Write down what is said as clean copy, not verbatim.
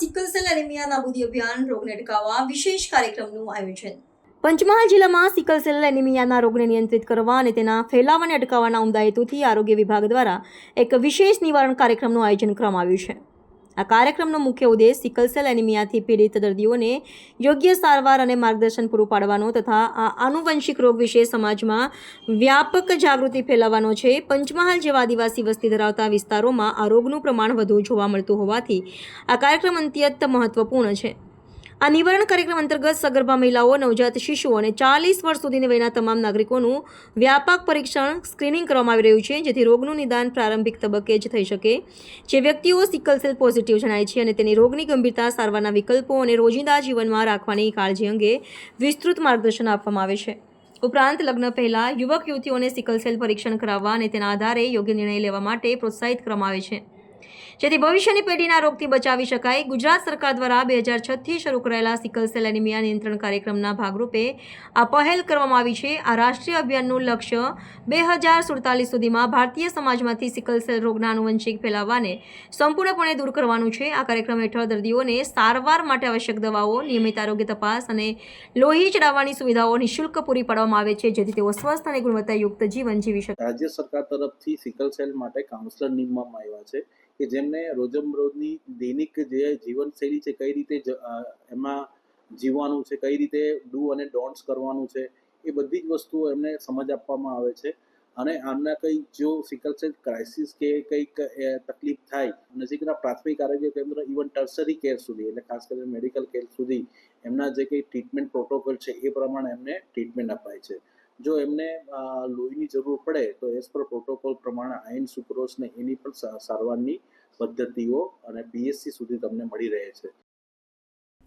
Sickle cell anaemia નાબૂદી અભિયાન રોગને અટકાવવા વિશેષ કાર્યક્રમનું આયોજન. પંચમહાલ જિલ્લામાં સિકલ સેલ એનિમિયાના રોગને નિયંત્રિત કરવા અને તેના ફેલાવાને અટકાવવાના ઉમદા હેતુથી આરોગ્ય વિભાગ દ્વારા એક વિશેષ નિવારણ કાર્યક્રમનું આયોજન કરવામાં આવ્યું છે. આ કાર્યક્રમનો મુખ્ય ઉદ્દેશ સિકલ સેલ એનિમિયાથી પીડિત દર્દીઓને યોગ્ય સારવાર અને માર્ગદર્શન પૂરું પાડવાનો તથા આ આનુવંશિક રોગ વિશે સમાજમાં વ્યાપક જાગૃતિ ફેલાવવાનો છે. પંચમહાલ જેવા આદિવાસી વસ્તી ધરાવતા વિસ્તારોમાં આ રોગનું પ્રમાણ વધુ જોવા મળતું હોવાથી આ કાર્યક્રમ અત્યંત મહત્વપૂર્ણ છે. આ નિવારણ કાર્યક્રમ અંતર્ગત સગર્ભા મહિલાઓ, નવજાત શિશુઓ અને 40 વર્ષ સુધીની વયના તમામ નાગરિકોનું વ્યાપક પરીક્ષણ સ્ક્રીનિંગ કરવામાં આવી રહ્યું છે, જેથી રોગનું નિદાન પ્રારંભિક તબક્કે જ થઈ શકે. જે વ્યક્તિઓ સિકલ સેલ પોઝિટિવ જણાય છે અને તેની રોગની ગંભીરતા, સારવારના વિકલ્પો અને રોજિંદા જીવનમાં રાખવાની કાળજી અંગે વિસ્તૃત માર્ગદર્શન આપવામાં આવે છે. ઉપરાંત લગ્ન પહેલા યુવક યુવતીઓને સિકલ સેલ પરીક્ષણ કરાવવા અને તેના આધારે યોગ્ય નિર્ણય લેવા માટે પ્રોત્સાહિત કરવામાં આવે છે, જેથી ભવિષ્યની પેઢીના રોગથી બચાવી શકાય. ગુજરાત સરકાર દ્વારા 2006થી શરૂ કરાયેલા સિકલ સેલ એનિમિયા નિયંત્રણ કાર્યક્રમના ભાગરૂપે આ પહેલ કરવામાં આવી છે. આ રાષ્ટ્રીય અભિયાનનું લક્ષ્ય 2047 સુધીમાં ભારતીય સમાજમાંથી સિકલ સેલ રોગના આનુવંશિક ફેલાવાને સંપૂર્ણપણે દૂર કરવાનું છે. આ કાર્યક્રમ હેઠળ દર્દીઓને સારવાર માટે આવશ્યક દવાઓ, નિયમિત આરોગ્ય તપાસ અને લોહી ચડાવવાની સુવિધાઓ નિઃશુલ્ક પૂરી પાડવામાં આવે છે, જેથી તેઓ સ્વસ્થ અને ગુણવત્તાયુક્ત જીવન જીવી શકે. રાજ્ય સરકાર તરફથી સિકલ સેલ માટે કાઉન્સલર નિમવામાં આવ્યા છે કે જેમને રોજમરોજની દૈનિક જે જીવનશૈલી છે, કઈ રીતે એમાં જીવવાનું છે, કઈ રીતે ડુ અને ડોન્ટ્સ કરવાનું છે, એ બધી જ વસ્તુઓ એમને સમજ આપવામાં આવે છે. અને આમના કંઈ જો સિકલ સેલ ક્રાઇસિસ કે કંઈક તકલીફ થાય, નજીકના પ્રાથમિક આરોગ્ય કેન્દ્ર, ઇવન ટર્સરી કેર સુધી, એટલે ખાસ કરીને મેડિકલ કેર સુધી એમના જે કંઈ ટ્રીટમેન્ટ પ્રોટોકોલ છે એ પ્રમાણે એમને ટ્રીટમેન્ટ અપાય છે. જો એમને લોહીની જરૂર પડે તો એઝ પર પ્રોટોકોલ પ્રમાણે આયર્ન સુક્રોઝ ને એની પણ સારવારની પદ્ધતિઓ અને PSC સુધી તમને મળી રહે છે.